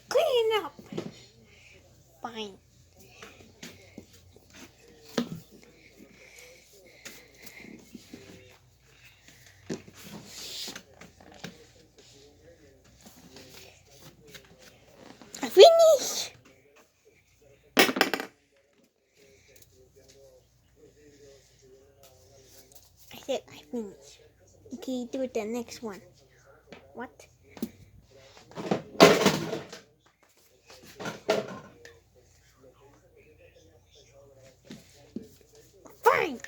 Clean up. Fine. I finished. I said I finished. Okay, do the next one. What? Fine.